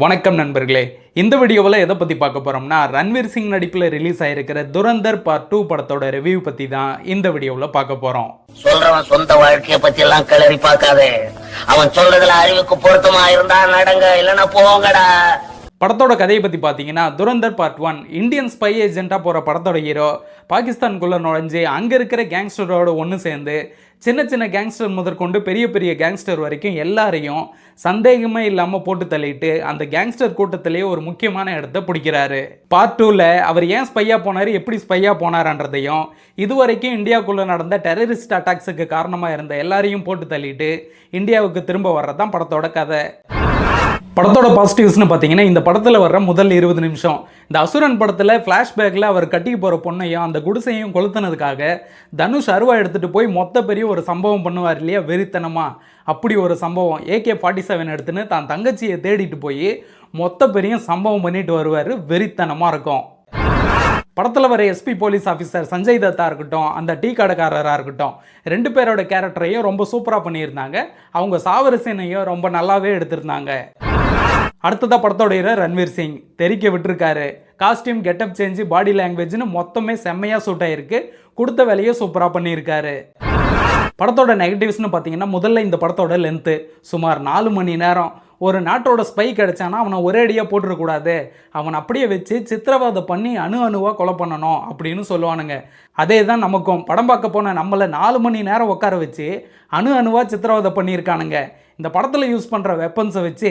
வணக்கம் நண்பர்களே. இந்த வீடியோவில் எதை பற்றி பார்க்க போகிறோம்னா, ரன்வீர் சிங் நடிப்பில் ரிலீஸ் ஆகிருக்கிற துரந்தர் பார்ட் 2 படத்தோட ரிவ்யூ பற்றி தான் இந்த வீடியோவில் பார்க்க போகிறோம். சொல்றவன் சொந்த வாழ்க்கையை பத்தி எல்லாம் கிளறி பார்க்காதே. அவன் சொல்றதுல அறிவுக்கு பொருத்தமா இருந்தா நடங்க, இல்லைன்னா போங்கடா. படத்தோட கதையை பற்றி பார்த்தீங்கன்னா, துரந்தர் பார்ட் 1 இந்தியன் ஸ்பை ஏஜென்ட்டாக போகிற படத்தோட ஹீரோ பாகிஸ்தானுக்குள்ளே நுழைஞ்சு அங்கே இருக்கிற கேங்ஸ்டரோட ஒன்று சேர்ந்து சின்ன சின்ன கேங்ஸ்டர் முதற்கொண்டு பெரிய பெரிய கேங்ஸ்டர் வரைக்கும் எல்லாரையும் சந்தேகமே இல்லாமல் போட்டு தள்ளிட்டு அந்த கேங்ஸ்டர் கூட்டத்திலேயே ஒரு முக்கியமான இடத்த பிடிக்கிறாரு. பார்ட் 2ல் அவர் ஏன் ஸ்பையாக போனார், எப்படி ஸ்பையாக போனார்ன்றதையும் இதுவரைக்கும் இந்தியாவுக்குள்ளே நடந்த டெரரிஸ்ட் அட்டாக்ஸுக்கு காரணமாக இருந்த எல்லாரையும் போட்டு தள்ளிட்டு இந்தியாவுக்கு திரும்ப வர்றது தான் படத்தோட கதை. படத்தோட பாசிட்டிவ்ஸ்னு பார்த்தீங்கன்னா, இந்த படத்தில் வர்ற முதல் 20 நிமிஷம் இந்த அசுரன் படத்தில் ஃப்ளாஷ்பேக்கில் அவர் கட்டிக்கு போகிற பொண்ணையும் அந்த குடிசையும் கொளுத்துனதுக்காக தனுஷ் அருவா எடுத்துகிட்டு போய் மொத்த பெரிய ஒரு சம்பவம் பண்ணுவார் இல்லையா, வெறித்தனமாக. அப்படி ஒரு சம்பவம் AK-47 எடுத்துன்னு தான் தங்கச்சியை தேடிட்டு போய் மொத்த பெரிய சம்பவம் பண்ணிட்டு வருவார். வெறித்தனமாக இருக்கும். படத்தில் வர SP police officer Sanjay Dutt இருக்கட்டும், அந்த டீ கடைக்காரராக இருக்கட்டும், ரெண்டு பேரோட கேரக்டரையும் ரொம்ப சூப்பராக பண்ணியிருந்தாங்க. அவங்க சாவரசனையும் ரொம்ப நல்லாவே எடுத்திருந்தாங்க. அடுத்ததாக படத்தோட ஹீரோ ரன்வீர் சிங் தெரிக்க விட்டுருக்காரு. காஸ்டியூம், கெட்டப் சேஞ்சு, பாடி லாங்குவேஜ்னு மொத்தமே செம்மையாக சூட் ஆகிருக்கு. கொடுத்த வேலையை சூப்பராக பண்ணியிருக்காரு. படத்தோட நெகட்டிவ்ஸ்னு பார்த்தீங்கன்னா, முதல்ல இந்த படத்தோட லென்த்து சுமார் 4 மணி நேரம். ஒரு நாட்டோட ஸ்பை கிடைச்சானா அவனை ஒரே அடியாக போட்டுருக்கூடாது, அவனை அப்படியே வச்சு சித்திரவதை பண்ணி அணுவாக கொலை பண்ணணும் அப்படின்னு சொல்லுவானுங்க. அதே தான் நமக்கும் படம் பார்க்க போன நம்மளை 4 மணி நேரம் உட்கார வச்சு அணுவாக சித்திரவதை பண்ணியிருக்கானுங்க. இந்த படத்தில் யூஸ் பண்ணுற வெப்பன்ஸை வச்சு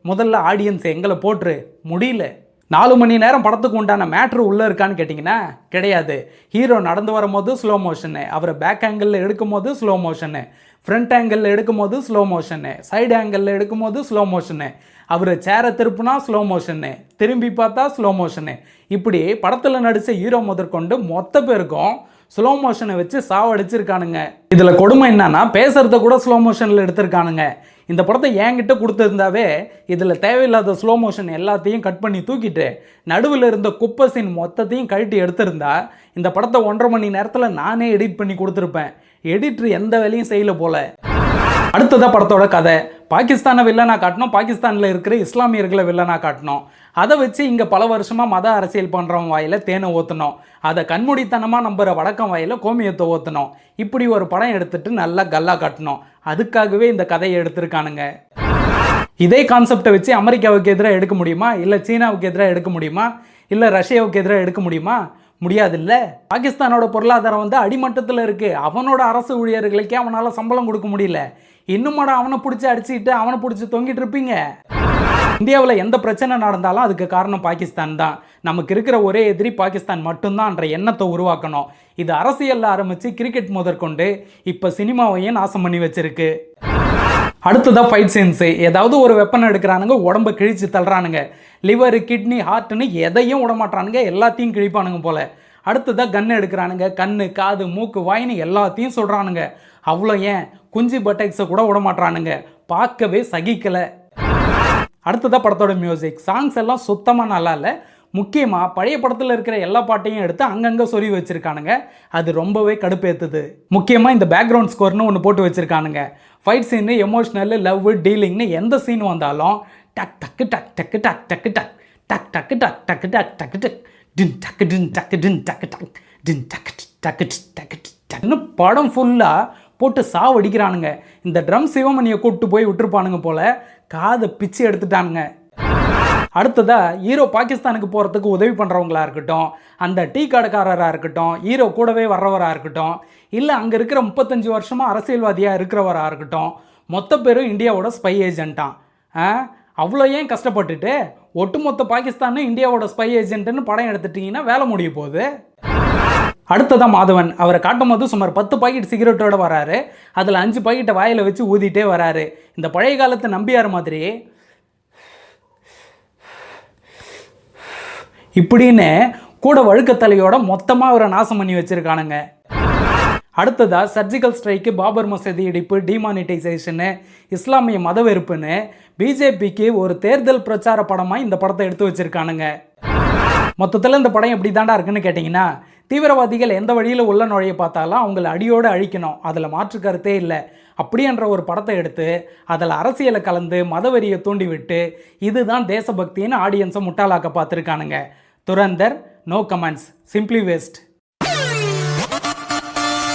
முதல்ல ஆடியன்ஸ் எங்களை போட்டுரு முடியல. 4 மணி நேரம் படத்துக்கு உண்டான மேட்ரு உள்ளே இருக்கான்னு கேட்டிங்கன்னா கிடையாது. ஹீரோ நடந்து வரும்போது ஸ்லோ மோஷனு, அவரை பேக் ஆங்கிளில் எடுக்கும் போது ஸ்லோ மோஷனு, ஃப்ரண்ட் ஆங்கிளில் எடுக்கும் போது ஸ்லோ மோஷனு, சைடு ஆங்கிளில் எடுக்கும் போது ஸ்லோ மோஷனு, அவர் சேரை திருப்புனா ஸ்லோ மோஷனு, திரும்பி பார்த்தா ஸ்லோ மோஷனு. இப்படி படத்தில் நடித்த ஹீரோ முதற்கொண்டு மொத்த பேருக்கும் ஸ்லோ மோஷனை வச்சு சாவடிச்சிருக்கானுங்க. இதில் கொடுமை என்னன்னா, பேசுகிறத கூட ஸ்லோ மோஷனில் எடுத்திருக்கானுங்க. இந்த படத்தை என்கிட்ட கொடுத்துருந்தாவே இதில் தேவையில்லாத ஸ்லோ மோஷன் எல்லாத்தையும் கட் பண்ணி தூக்கிட்டு நடுவில் இருந்த குப்பை சீன் மொத்தத்தையும் கழட்டி எடுத்திருந்தா இந்த படத்தை 1.5 மணி நேரத்தில் நானே எடிட் பண்ணி கொடுத்துருப்பேன். எடிட்ரு எந்த வேலையும் செய்யல போல. அடுத்ததாக படத்தோட கதை. பாகிஸ்தானை வில்லனாக காட்டணும், பாகிஸ்தானில் இருக்கிற இஸ்லாமியர்களை வில்லனாக காட்டணும். அதை வச்சு இங்கே பல வருஷமாக மத அரசியல் பண்ணுறவங்க வாயில் தேனை ஊற்றணும், அதை கண்மூடித்தனமாக நம்புகிற வடக்கம் வாயில் கோமியத்தை ஊற்றணும். இப்படி ஒரு படம் எடுத்துகிட்டு நல்லா கல்லா காட்டணும். அதுக்காகவே இந்த கதையை எடுத்திருக்கானுங்க. இதே கான்செப்டை வச்சு அமெரிக்காவுக்கு எதிராக எடுக்க முடியுமா, இல்லை சீனாவுக்கு எதிராக எடுக்க முடியுமா, இல்லை ரஷ்யாவுக்கு எதிராக எடுக்க முடியுமா? முடியாதுல்ல. பாகிஸ்தானோட பொருளாதாரம் அடிமட்டத்தில் இருக்குது. அவனோட அரசு ஊழியர்களுக்கே அவனால் சம்பளம் கொடுக்க முடியல. இன்னுமாட அவனை பிடிச்சி அடிச்சுக்கிட்டு அவனை பிடிச்சி தொங்கிட்டு இருப்பீங்க. இந்தியாவில் எந்த பிரச்சனை நடந்தாலும் அதுக்கு காரணம் பாகிஸ்தான் தான். நமக்கு இருக்கிற ஒரே எதிரி பாகிஸ்தான் மட்டும்தான்ற எண்ணத்தை உருவாக்கணும். இது அரசியலில் ஆரம்பித்து கிரிக்கெட் முதற்கொண்டு இப்போ சினிமாவையும் நாசம் பண்ணி வச்சிருக்கு. அடுத்ததாக ஃபைட் சீன்ஸு. ஏதாவது ஒரு வெப்பன் எடுக்கிறானுங்க, உடம்பை கிழிச்சு தள்ளுறானுங்க. லிவரு, கிட்னி, ஹார்ட்டுன்னு எதையும் விடமாட்டானுங்க, எல்லாத்தையும் கிழிப்பானுங்க போல. அடுத்ததாக கன் எடுக்கிறானுங்க, கண்ணு, காது, மூக்கு, வாயின்னு எல்லாத்தையும் சொல்கிறானுங்க. அவ்வளோ ஏன் குஞ்சு பட்டெக்ஸை கூட விடமாட்டானுங்க. பார்க்கவே சகிக்கலை. அடுத்ததாக படத்தோட மியூசிக். சாங்ஸ் எல்லாம் சுத்தமாக நல்லா இல்லை. முக்கியமாக பழைய படத்தில் இருக்கிற எல்லா பாட்டையும் எடுத்து அங்கங்கே சொருவி வச்சுருக்கானுங்க. அது ரொம்பவே கடுப்பேற்றுது. முக்கியமாக இந்த பேக்ரவுண்ட் ஸ்கோர்னு ஒன்று போட்டு வச்சுருக்கானுங்க. ஃபைட் சீனு, எமோஷ்னல், லவ், டீலிங்னு எந்த சீன் வந்தாலும் டக் டக்கு டக் டக்கு டக் டக்கு டக் டக் டக்கு டக் டக்கு டக் டக்கு டக் டின் டக்கு டின் டக்கு டின் டக்கு டக் டின் டக்கு டக்கு டக்கு டக்குன்னு படம் ஃபுல்லாக போட்டு சாவடிக்கிறானுங்க. இந்த ட்ரம் சிவமணியை கூப்பிட்டு போய் விட்டுருப்பானுங்க போல. காதை பிச்சு எடுத்துட்டானுங்க. அடுத்ததாக ஹீரோ பாகிஸ்தானுக்கு போகிறதுக்கு உதவி பண்ணுறவங்களா இருக்கட்டும், அந்த டீ கடைக்காரராக இருக்கட்டும், ஹீரோ கூடவே வர்றவராக இருக்கட்டும், இல்லை அங்கே இருக்கிற 35 வருஷமாக அரசியல்வாதியாக இருக்கிறவராக இருக்கட்டும், மொத்த பேரும் இந்தியாவோட ஸ்பை ஏஜென்ட்டான். அவ்வளோ ஏன் கஷ்டப்பட்டுட்டு ஒட்டுமொத்த பாகிஸ்தானும் இந்தியாவோட ஸ்பை ஏஜென்ட்டுன்னு படம் எடுத்துட்டிங்கன்னா வேலை முடிய போகுது. அடுத்ததான் மாதவன். அவரை காட்டும் போது சுமார் 10 பாக்கெட் சிகரெட்டோடு வராரு. அதில் 5 பாக்கெட்டை வாயில் வச்சு ஊதிட்டே வராரு. இந்த பழைய காலத்தை நம்பியார் மாதிரி இப்படின்னு கூட வழுக்கத்தலையோட மொத்தமாக அவரை நாசம் பண்ணி வச்சுருக்கானுங்க. அடுத்ததாக சர்ஜிக்கல் ஸ்ட்ரைக்கு, பாபர் மசூதி இடிப்பு, டிமானிட்டைசேஷனு, இஸ்லாமிய மத வெறுப்புன்னு பிஜேபிக்கு ஒரு தேர்தல் பிரச்சார படமாக இந்த படத்தை எடுத்து வச்சுருக்கானுங்க. மொத்தத்தில் இந்த படம் எப்படி தாண்டா இருக்குன்னு கேட்டிங்கன்னா, தீவிரவாதிகள் எந்த வழியில் உள்ள நுழைய பார்த்தாலும் அவங்கள அடியோடு அழிக்கணும், அதில் மாற்று கருத்தே இல்லை. அப்படின்ற ஒரு படத்தை எடுத்து அதில் அரசியலை கலந்து மதவெறியை தூண்டி விட்டு இதுதான் தேசபக்தின்னு ஆடியன்ஸை முட்டாளாக்க பார்த்துருக்கானுங்க. Dhurandhar, no comments, simply waste.